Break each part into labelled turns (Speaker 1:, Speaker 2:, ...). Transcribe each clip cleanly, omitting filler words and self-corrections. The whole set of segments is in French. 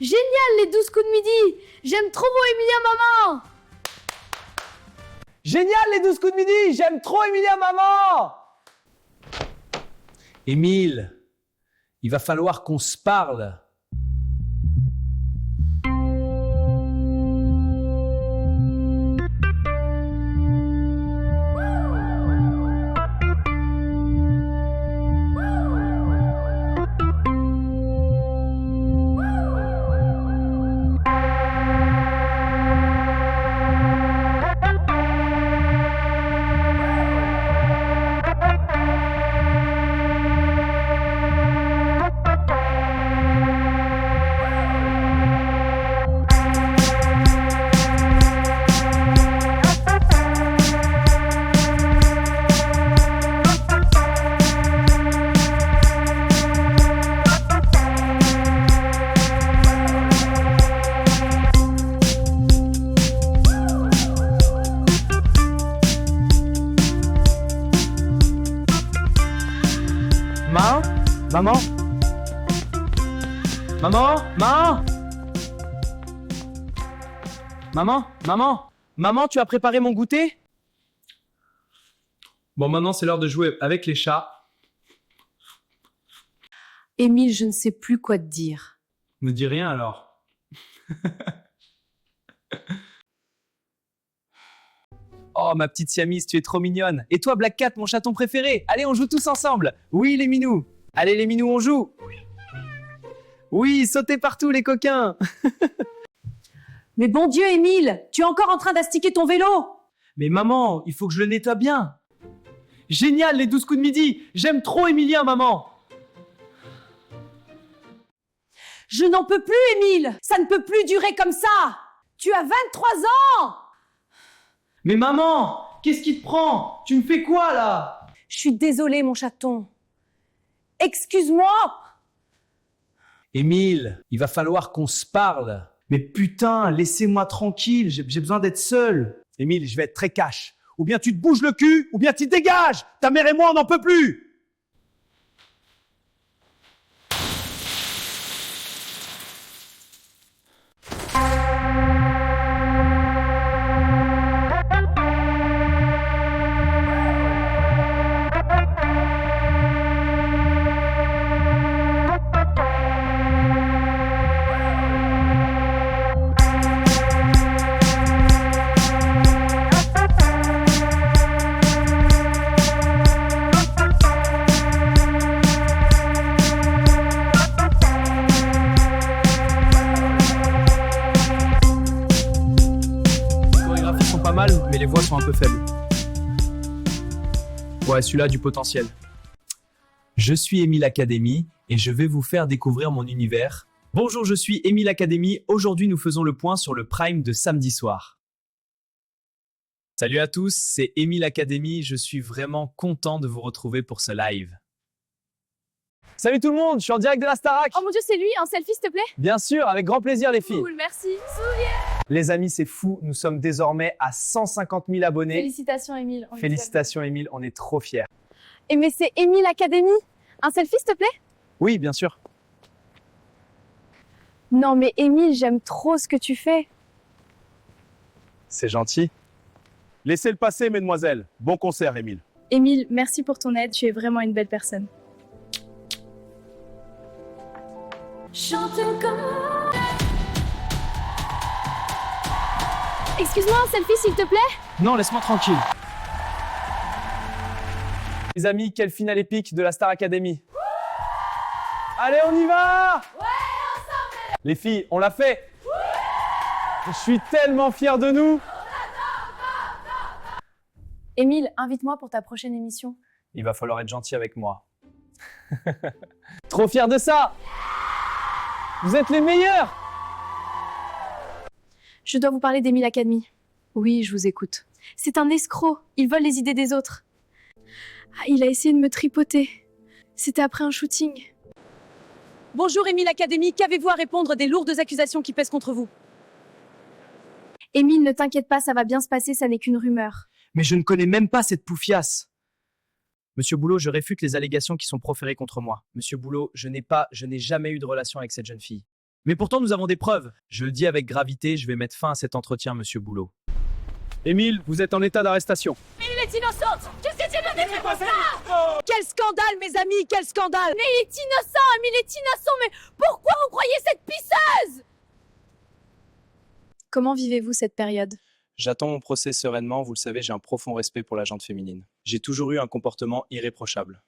Speaker 1: Génial les 12 coups de midi. J'aime trop beau Emilia maman.
Speaker 2: Génial les 12 coups de midi. J'aime trop Emilia maman. Émile, il va falloir qu'on se parle. Maman? Maman? Maman? Maman? Maman? Maman, tu as préparé mon goûter? Bon, maintenant c'est l'heure de jouer avec les chats.
Speaker 1: Émile, je ne sais plus quoi te dire.
Speaker 2: Ne dis rien alors. Oh, ma petite siamese, tu es trop mignonne. Et toi, Black Cat, mon chaton préféré? Allez, on joue tous ensemble. Oui, les minous. Allez, les minous, on joue. Oui, sautez partout, les coquins.
Speaker 1: Mais bon Dieu, Émile, tu es encore en train d'astiquer ton vélo.
Speaker 2: Mais maman, il faut que je le nettoie bien. Génial, les 12 coups de midi. J'aime trop Emilia, maman.
Speaker 1: Je n'en peux plus, Émile. Ça ne peut plus durer comme ça. Tu as 23 ans.
Speaker 2: Mais maman, qu'est-ce qui te prend? Tu me fais quoi, là?
Speaker 1: Je suis désolée, mon chaton. Excuse-moi.
Speaker 2: Émile, il va falloir qu'on se parle. Mais putain, laissez-moi tranquille, j'ai besoin d'être seul. Émile, je vais être très cash. Ou bien tu te bouges le cul, ou bien tu te dégages. Ta mère et moi, on n'en peut plus. Pas mal, mais les voix sont un peu faibles. Ouais, celui-là a du potentiel. Je suis Emile Academy et je vais vous faire découvrir mon univers. Bonjour, je suis Emile Academy. Aujourd'hui, nous faisons le point sur le prime de samedi soir. Salut à tous, c'est Emile Academy. Je suis vraiment content de vous retrouver pour ce live. Salut tout le monde, je suis en direct de la Starac.
Speaker 1: Oh mon Dieu, c'est lui. Un selfie, s'il te plaît.
Speaker 2: Bien sûr, avec grand plaisir les filles.
Speaker 1: Cool, merci.
Speaker 2: Les amis, c'est fou, nous sommes désormais à 150 000 abonnés.
Speaker 1: Félicitations, Émile.
Speaker 2: Félicitations Émile, on est trop fiers.
Speaker 1: Et mais c'est Emile Academy. Un selfie, s'il te plaît.
Speaker 2: Oui, bien sûr.
Speaker 1: Non mais Émile, j'aime trop ce que tu fais.
Speaker 2: C'est gentil.
Speaker 3: Laissez-le passer, mesdemoiselles. Bon concert, Émile.
Speaker 1: Émile, merci pour ton aide. Tu es vraiment une belle personne. Chante comme... Excuse-moi, un selfie, s'il te plaît.
Speaker 2: Non, laisse-moi tranquille. Les amis, quelle finale épique de la Star Academy. Allez, on y va. Ouais, ensemble. Les filles, on l'a fait. Je suis tellement fier de nous.
Speaker 1: Émile, invite-moi pour ta prochaine émission.
Speaker 2: Il va falloir être gentil avec moi. Trop fier de ça. Vous êtes les meilleurs.
Speaker 1: Je dois vous parler d'Emile Academy. Oui, je vous écoute. C'est un escroc. Il vole les idées des autres. Ah, il a essayé de me tripoter. C'était après un shooting. Bonjour Emile Academy, qu'avez-vous à répondre des lourdes accusations qui pèsent contre vous? Émile, ne t'inquiète pas, ça va bien se passer, ça n'est qu'une rumeur.
Speaker 2: Mais je ne connais même pas cette poufiasse. Monsieur Boulot, je réfute les allégations qui sont proférées contre moi. Monsieur Boulot, je n'ai jamais eu de relation avec cette jeune fille. Mais pourtant, nous avons des preuves. Je le dis avec gravité, je vais mettre fin à cet entretien, monsieur Boulot.
Speaker 3: Émile, vous êtes en état d'arrestation.
Speaker 4: Elle est innocente. Qu'est-ce que tu veux dire comme ça?
Speaker 5: Quel scandale, mes amis, quel scandale!
Speaker 4: Mais il est innocent, Émile est innocent, mais pourquoi vous croyez cette pisseuse?
Speaker 1: Comment vivez-vous cette période?
Speaker 2: J'attends mon procès sereinement, vous le savez, j'ai un profond respect pour la gente féminine. J'ai toujours eu un comportement irréprochable.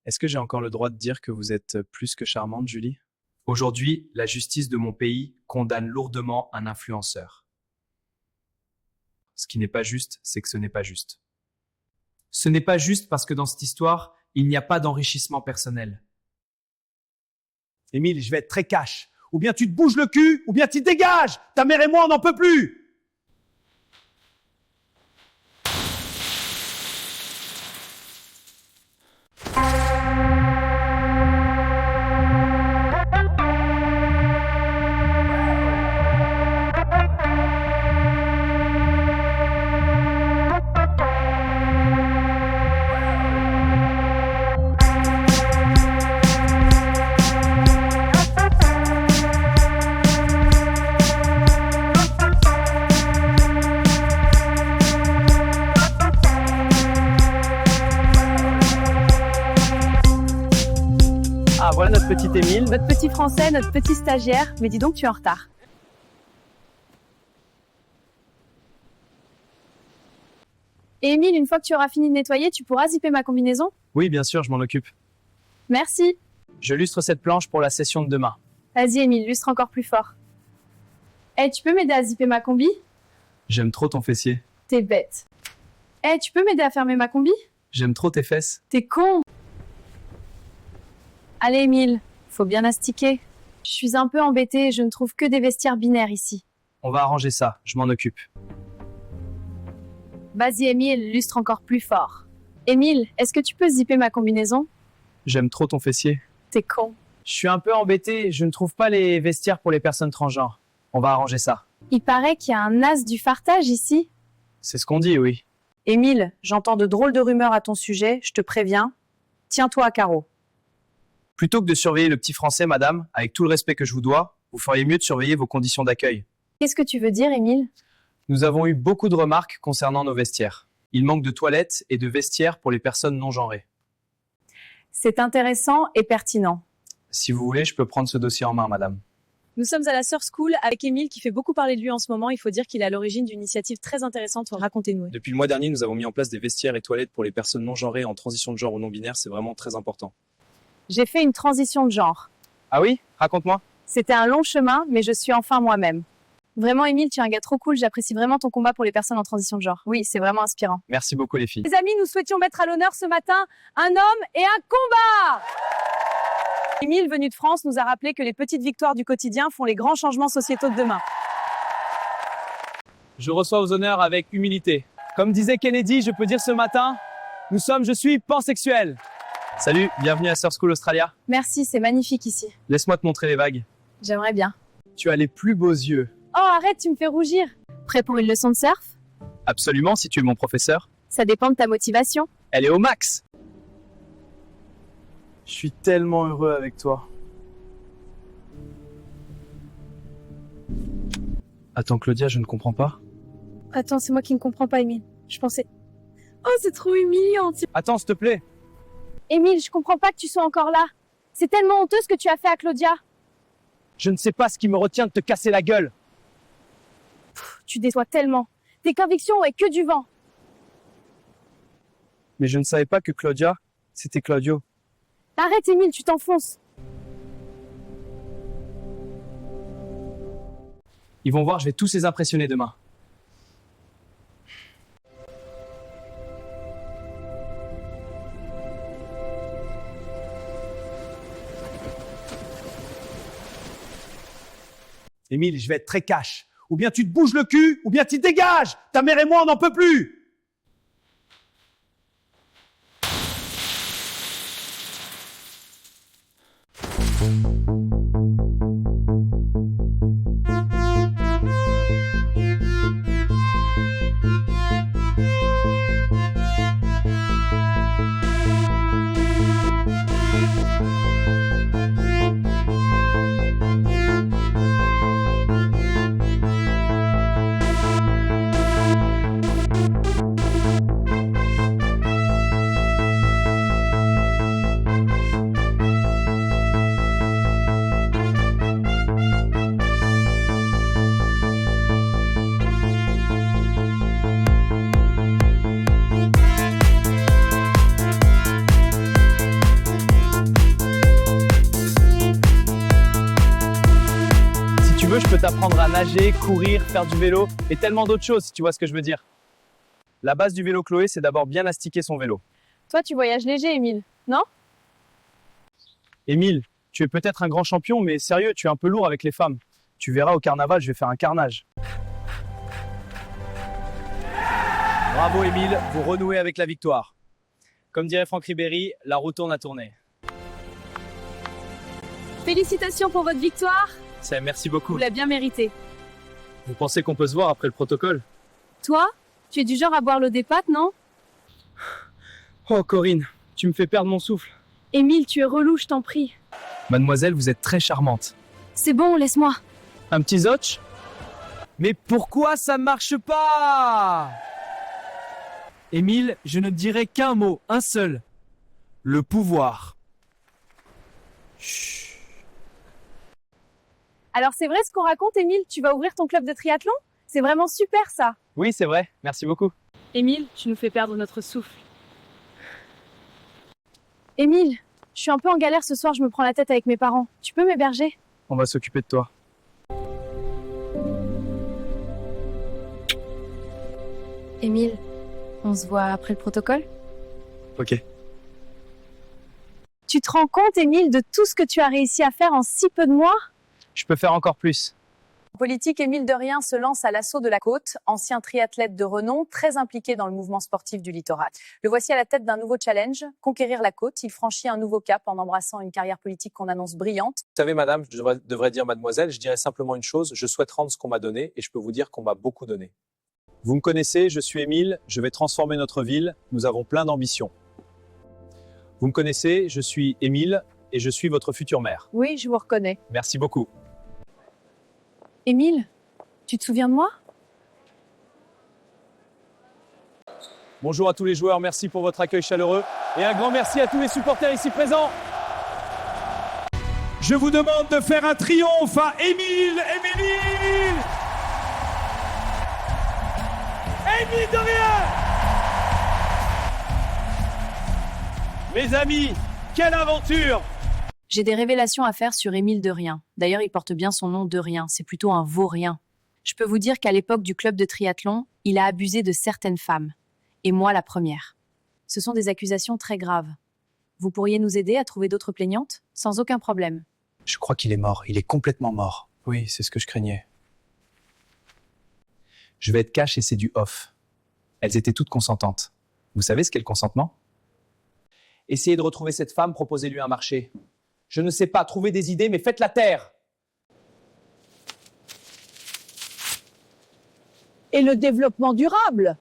Speaker 2: Est-ce que j'ai encore le droit de dire que vous êtes plus que charmante, Julie? Aujourd'hui, la justice de mon pays condamne lourdement un influenceur. Ce qui n'est pas juste, c'est que ce n'est pas juste. Ce n'est pas juste parce que dans cette histoire, il n'y a pas d'enrichissement personnel.
Speaker 3: Émile, je vais être très cash. Ou bien tu te bouges le cul, ou bien tu te dégages. Ta mère et moi, on n'en peut plus.
Speaker 2: Ah, voilà notre petit Émile.
Speaker 1: Notre petit français, notre petit stagiaire. Mais dis donc, tu es en retard. Et Émile, une fois que tu auras fini de nettoyer, tu pourras zipper ma combinaison?
Speaker 2: Oui, bien sûr, je m'en occupe.
Speaker 1: Merci.
Speaker 2: Je lustre cette planche pour la session de demain.
Speaker 1: Vas-y, Émile, lustre encore plus fort. Eh, tu peux m'aider à zipper ma combi?
Speaker 2: J'aime trop ton fessier.
Speaker 1: T'es bête. Eh, tu peux m'aider à fermer ma combi?
Speaker 2: J'aime trop tes fesses.
Speaker 1: T'es con. Allez, Émile, faut bien astiquer. Je suis un peu embêtée et je ne trouve que des vestiaires binaires ici.
Speaker 2: On va arranger ça, je m'en occupe.
Speaker 1: Vas-y, Émile, lustre encore plus fort. Émile, est-ce que tu peux zipper ma combinaison?
Speaker 2: J'aime trop ton fessier.
Speaker 1: T'es con.
Speaker 2: Je suis un peu embêté, je ne trouve pas les vestiaires pour les personnes transgenres. On va arranger ça.
Speaker 1: Il paraît qu'il y a un as du fartage ici.
Speaker 2: C'est ce qu'on dit, oui.
Speaker 5: Émile, j'entends de drôles de rumeurs à ton sujet, je te préviens. Tiens-toi à carreau.
Speaker 2: Plutôt que de surveiller le petit français, madame, avec tout le respect que je vous dois, vous feriez mieux de surveiller vos conditions d'accueil.
Speaker 1: Qu'est-ce que tu veux dire, Émile?
Speaker 2: Nous avons eu beaucoup de remarques concernant nos vestiaires. Il manque de toilettes et de vestiaires pour les personnes non genrées.
Speaker 5: C'est intéressant et pertinent.
Speaker 2: Si vous voulez, je peux prendre ce dossier en main, madame.
Speaker 6: Nous sommes à la Sœur School avec Émile qui fait beaucoup parler de lui en ce moment. Il faut dire qu'il est à l'origine d'une initiative très intéressante. Racontez-nous.
Speaker 2: Depuis le mois dernier, nous avons mis en place des vestiaires et toilettes pour les personnes non genrées en transition de genre ou non binaire. C'est vraiment très important.
Speaker 5: J'ai fait une transition de genre.
Speaker 2: Ah oui? Raconte-moi.
Speaker 5: C'était un long chemin, mais je suis enfin moi-même.
Speaker 1: Vraiment, Émile, tu es un gars trop cool. J'apprécie vraiment ton combat pour les personnes en transition de genre. Oui, c'est vraiment inspirant.
Speaker 2: Merci beaucoup, les filles.
Speaker 5: Les amis, nous souhaitions mettre à l'honneur ce matin un homme et un combat. Émile, venu de France, nous a rappelé que les petites victoires du quotidien font les grands changements sociétaux de demain.
Speaker 2: Je reçois aux honneurs avec humilité. Comme disait Kennedy, je peux dire ce matin, je suis pansexuel. Salut, bienvenue à Sœur School Australia.
Speaker 1: Merci, c'est magnifique ici.
Speaker 2: Laisse-moi te montrer les vagues.
Speaker 1: J'aimerais bien.
Speaker 2: Tu as les plus beaux yeux.
Speaker 1: Oh, arrête, tu me fais rougir. Prêt pour une leçon de surf?
Speaker 2: Absolument, si tu es mon professeur.
Speaker 1: Ça dépend de ta motivation.
Speaker 2: Elle est au max. Je suis tellement heureux avec toi. Attends, Claudia, je ne comprends pas.
Speaker 1: Attends, c'est moi qui ne comprends pas, Émile. Je pensais... Oh, c'est trop humiliant.
Speaker 2: Attends, s'il te plaît.
Speaker 1: Émile, je comprends pas que tu sois encore là. C'est tellement honteux ce que tu as fait à Claudia.
Speaker 2: Je ne sais pas ce qui me retient de te casser la gueule.
Speaker 1: Tu déçois tellement. Tes convictions est que du vent.
Speaker 2: Mais je ne savais pas que Claudia, c'était Claudio.
Speaker 1: Arrête, Émile, tu t'enfonces.
Speaker 2: Ils vont voir, je vais tous les impressionner demain.
Speaker 3: Émile, je vais être très cash. Ou bien tu te bouges le cul, ou bien tu te dégages. Ta mère et moi, on n'en peut plus.
Speaker 2: tu veux, je peux t'apprendre à nager, courir, faire du vélo et tellement d'autres choses, si tu vois ce que je veux dire. La base du vélo Chloé, c'est d'abord bien astiquer son vélo.
Speaker 5: Toi, tu voyages léger, Émile, non?
Speaker 2: Émile, tu es peut-être un grand champion, mais sérieux, tu es un peu lourd avec les femmes. Tu verras au carnaval, je vais faire un carnage. Bravo Émile, vous renouez avec la victoire. Comme dirait Franck Ribéry, la roue tourne à tourner.
Speaker 5: Félicitations pour votre victoire.
Speaker 2: Merci beaucoup.
Speaker 5: Vous l'avez bien mérité.
Speaker 2: Vous pensez qu'on peut se voir après le protocole?
Speaker 5: Toi, tu es du genre à boire l'eau des pâtes, non?
Speaker 2: Oh Corinne, tu me fais perdre mon souffle.
Speaker 1: Émile, tu es relou, je t'en prie.
Speaker 2: Mademoiselle, vous êtes très charmante.
Speaker 1: C'est bon, laisse-moi.
Speaker 2: Un petit zotch? Mais pourquoi ça marche pas? Émile, je ne dirai qu'un mot, un seul. Le pouvoir. Chut.
Speaker 5: Alors c'est vrai ce qu'on raconte, Émile, tu vas ouvrir ton club de triathlon? C'est vraiment super ça.
Speaker 2: Oui, c'est vrai. Merci beaucoup.
Speaker 5: Émile, tu nous fais perdre notre souffle.
Speaker 1: Émile, je suis un peu en galère ce soir, je me prends la tête avec mes parents. Tu peux m'héberger?
Speaker 2: On va s'occuper de toi.
Speaker 1: Émile, on se voit après le protocole?
Speaker 2: Ok.
Speaker 5: Tu te rends compte, Émile, de tout ce que tu as réussi à faire en si peu de mois?
Speaker 2: Je peux faire encore plus.
Speaker 5: En politique, Émile Derrien se lance à l'assaut de la côte, ancien triathlète de renom, très impliqué dans le mouvement sportif du littoral. Le voici à la tête d'un nouveau challenge, conquérir la côte. Il franchit un nouveau cap en embrassant une carrière politique qu'on annonce brillante.
Speaker 7: Vous savez, madame, je devrais dire mademoiselle, je dirais simplement une chose, je souhaite rendre ce qu'on m'a donné et je peux vous dire qu'on m'a beaucoup donné. Vous me connaissez, je suis Émile, je vais transformer notre ville, nous avons plein d'ambitions. Vous me connaissez, je suis Émile et je suis votre future maire.
Speaker 5: Oui, je vous reconnais.
Speaker 7: Merci beaucoup.
Speaker 5: Émile, tu te souviens de moi?
Speaker 7: Bonjour à tous les joueurs, merci pour votre accueil chaleureux et un grand merci à tous les supporters ici présents.
Speaker 3: Je vous demande de faire un triomphe à Émile Derrien. Mes amis, quelle aventure!
Speaker 6: J'ai des révélations à faire sur Émile Derrien. D'ailleurs, il porte bien son nom Derrien, c'est plutôt un vaurien. Je peux vous dire qu'à l'époque du club de triathlon, il a abusé de certaines femmes. Et moi, la première. Ce sont des accusations très graves. Vous pourriez nous aider à trouver d'autres plaignantes? Sans aucun problème.
Speaker 2: Je crois qu'il est mort. Il est complètement mort. Oui, c'est ce que je craignais. Je vais être cash et c'est du off. Elles étaient toutes consentantes. Vous savez ce qu'est le consentement? Essayez de retrouver cette femme, proposez-lui un marché. Je ne sais pas, trouvez des idées, mais faites la terre.
Speaker 8: Et le développement durable.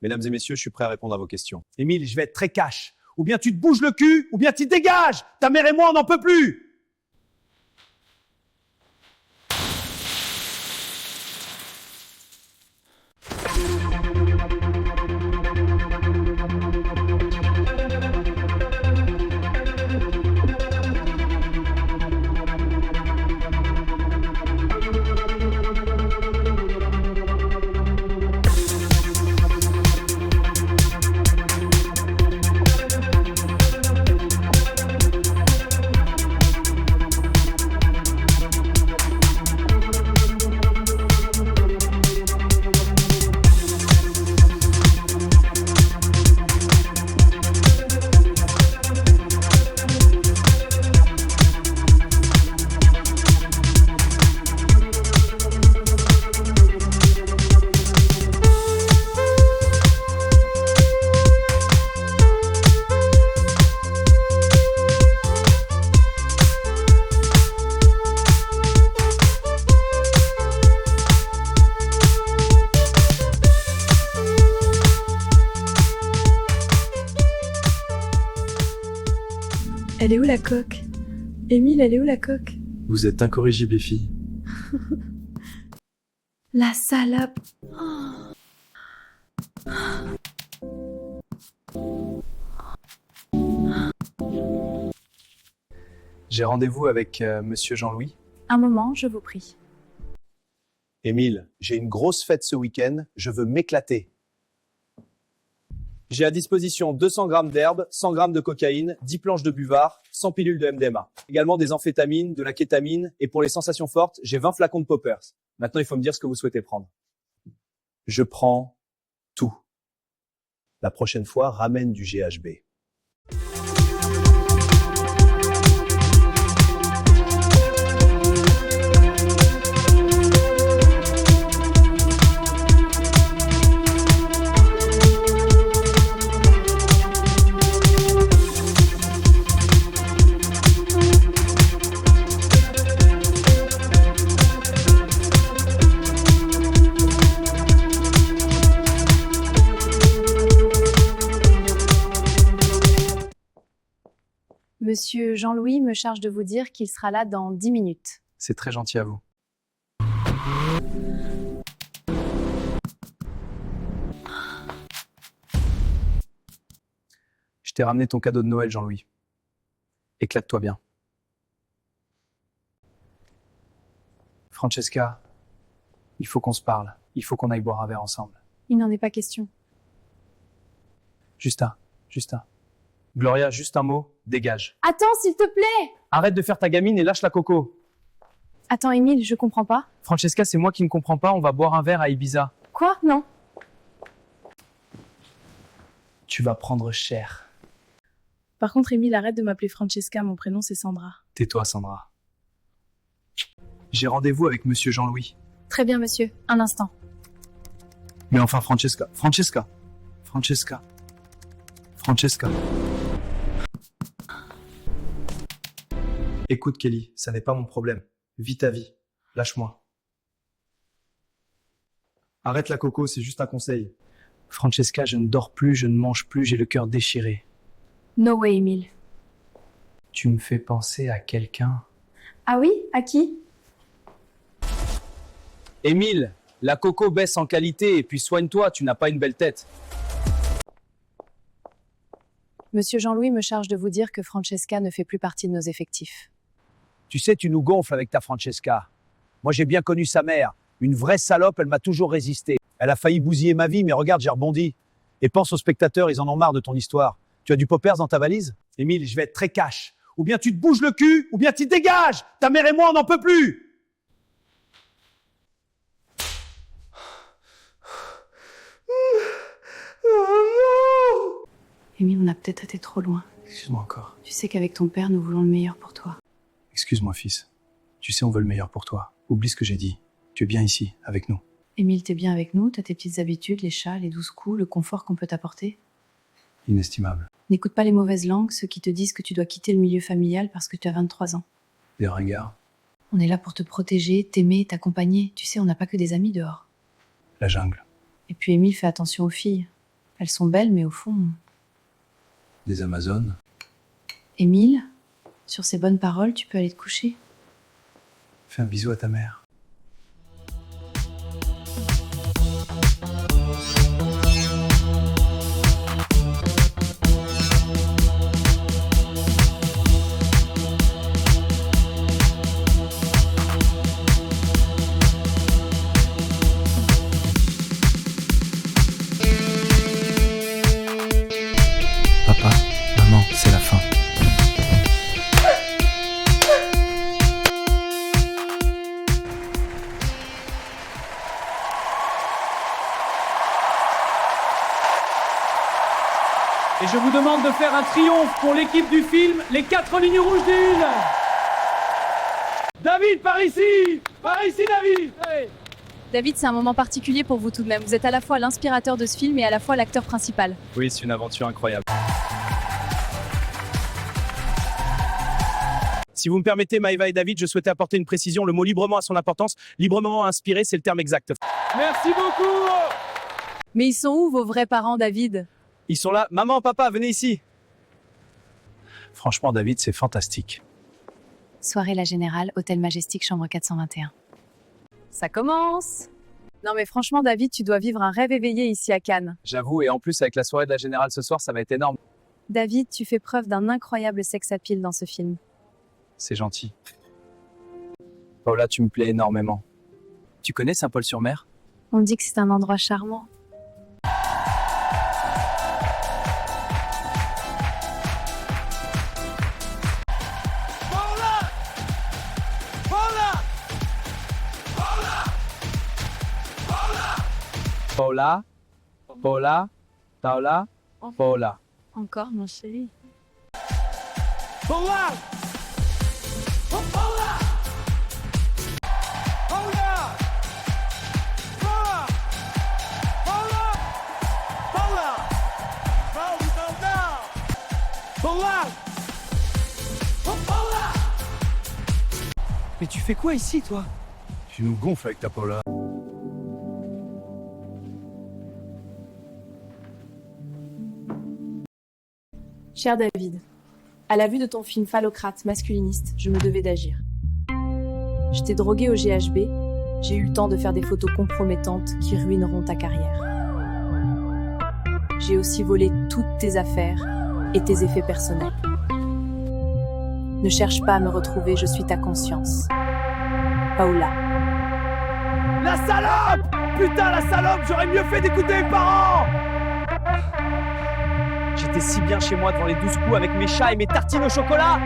Speaker 7: Mesdames et messieurs, je suis prêt à répondre à vos questions.
Speaker 3: Émile, je vais être très cash. Ou bien tu te bouges le cul, ou bien tu te dégages. Ta mère et moi, on n'en peut plus.
Speaker 1: Elle est où la coque? Émile, elle est où la coque?
Speaker 2: Vous êtes incorrigible, les filles.
Speaker 1: La salope.
Speaker 2: J'ai rendez-vous avec Monsieur Jean-Louis.
Speaker 6: Un moment, je vous prie.
Speaker 7: Émile, j'ai une grosse fête ce week-end, je veux m'éclater. J'ai à disposition 200 grammes d'herbe, 100 grammes de cocaïne, 10 planches de buvard, 100 pilules de MDMA. Également des amphétamines, de la kétamine et pour les sensations fortes, j'ai 20 flacons de poppers. Maintenant, il faut me dire ce que vous souhaitez prendre. Je prends tout. La prochaine fois, ramène du GHB.
Speaker 6: Monsieur Jean-Louis me charge de vous dire qu'il sera là dans 10 minutes.
Speaker 2: C'est très gentil à vous. Je t'ai ramené ton cadeau de Noël, Jean-Louis. Éclate-toi bien. Francesca, il faut qu'on se parle. Il faut qu'on aille boire un verre ensemble.
Speaker 6: Il n'en est pas question.
Speaker 2: Juste un. Gloria, juste un mot, dégage.
Speaker 6: Attends, s'il te plaît!
Speaker 2: Arrête de faire ta gamine et lâche la coco.
Speaker 6: Attends, Émile, je comprends pas.
Speaker 2: Francesca, c'est moi qui ne comprends pas, on va boire un verre à Ibiza.
Speaker 6: Quoi? Non.
Speaker 2: Tu vas prendre cher.
Speaker 9: Par contre, Émile, arrête de m'appeler Francesca, mon prénom c'est Sandra.
Speaker 2: Tais-toi, Sandra. J'ai rendez-vous avec monsieur Jean-Louis.
Speaker 6: Très bien, monsieur. Un instant.
Speaker 2: Mais enfin, Francesca. Écoute, Kelly, ça n'est pas mon problème. Vis ta vie. Lâche-moi. Arrête la coco, c'est juste un conseil. Francesca, je ne dors plus, je ne mange plus, j'ai le cœur déchiré.
Speaker 6: No way, Émile.
Speaker 2: Tu me fais penser à quelqu'un.
Speaker 6: Ah oui? À qui?
Speaker 2: Émile, la coco baisse en qualité et puis soigne-toi, tu n'as pas une belle tête.
Speaker 6: Monsieur Jean-Louis me charge de vous dire que Francesca ne fait plus partie de nos effectifs.
Speaker 3: Tu sais, tu nous gonfles avec ta Francesca. Moi, j'ai bien connu sa mère. Une vraie salope, elle m'a toujours résisté. Elle a failli bousiller ma vie, mais regarde, j'ai rebondi. Et pense aux spectateurs, ils en ont marre de ton histoire. Tu as du poppers dans ta valise? Émile, je vais être très cash. Ou bien tu te bouges le cul, ou bien tu te dégages. Ta mère et moi, on n'en peut plus.
Speaker 6: Émile, on a peut-être été trop loin.
Speaker 2: Excuse-moi encore.
Speaker 6: Tu sais qu'avec ton père, nous voulons le meilleur pour toi.
Speaker 2: Excuse-moi, fils. Tu sais, on veut le meilleur pour toi. Oublie ce que j'ai dit. Tu es bien ici, avec nous.
Speaker 6: Émile, t'es bien avec nous, t'as tes petites habitudes, les chats, les 12 coups, le confort qu'on peut t'apporter.
Speaker 2: Inestimable.
Speaker 6: N'écoute pas les mauvaises langues, ceux qui te disent que tu dois quitter le milieu familial parce que tu as 23 ans.
Speaker 2: Des ringards.
Speaker 6: On est là pour te protéger, t'aimer, t'accompagner. Tu sais, on n'a pas que des amis dehors.
Speaker 2: La jungle.
Speaker 6: Et puis Émile, fais attention aux filles. Elles sont belles, mais au fond...
Speaker 2: Des Amazones.
Speaker 6: Émile, sur ces bonnes paroles, tu peux aller te coucher.
Speaker 2: Fais un bisou à ta mère. Papa, maman, c'est la fin.
Speaker 3: Et je vous demande de faire un triomphe pour l'équipe du film Les 4 lignes rouges d'une. David, par ici, David. Allez.
Speaker 6: David, c'est un moment particulier pour vous tout de même. Vous êtes à la fois l'inspirateur de ce film et à la fois l'acteur principal.
Speaker 2: Oui, c'est une aventure incroyable.
Speaker 3: Si vous me permettez, Maëva et David, je souhaitais apporter une précision. Le mot librement a son importance. Librement inspiré, c'est le terme exact. Merci beaucoup.
Speaker 6: Mais ils sont où vos vrais parents, David?
Speaker 3: Ils sont là. Maman, papa, venez ici.
Speaker 2: Franchement, David, c'est fantastique.
Speaker 6: Soirée La Générale, Hôtel Majestic, chambre 421. Ça commence! Non mais franchement, David, tu dois vivre un rêve éveillé ici à Cannes.
Speaker 2: J'avoue, et en plus, avec la soirée de la Générale ce soir, ça va être énorme.
Speaker 6: David, tu fais preuve d'un incroyable sex appeal dans ce film.
Speaker 2: C'est gentil. Paula, tu me plais énormément. Tu connais Saint-Paul-sur-Mer?
Speaker 6: On dit que c'est un endroit charmant.
Speaker 3: Paola, Paola, Paola, Paola.
Speaker 9: Encore, mon chéri.
Speaker 3: Paola! Paola! Paola! Paola! Paola! Paola! Paola! Paola! Mais tu fais quoi ici, toi?
Speaker 10: Tu nous gonfles avec ta Paola.
Speaker 9: Cher David, à la vue de ton film phallocrate masculiniste, je me devais d'agir. Je t'ai drogué au GHB, j'ai eu le temps de faire des photos compromettantes qui ruineront ta carrière. J'ai aussi volé toutes tes affaires et tes effets personnels. Ne cherche pas à me retrouver, je suis ta conscience. Paola.
Speaker 3: La salope! Putain, la salope! J'aurais mieux fait d'écouter mes parents! J'étais si bien chez moi devant les 12 coups avec mes chats et mes tartines au chocolat!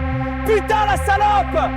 Speaker 3: Putain, la salope!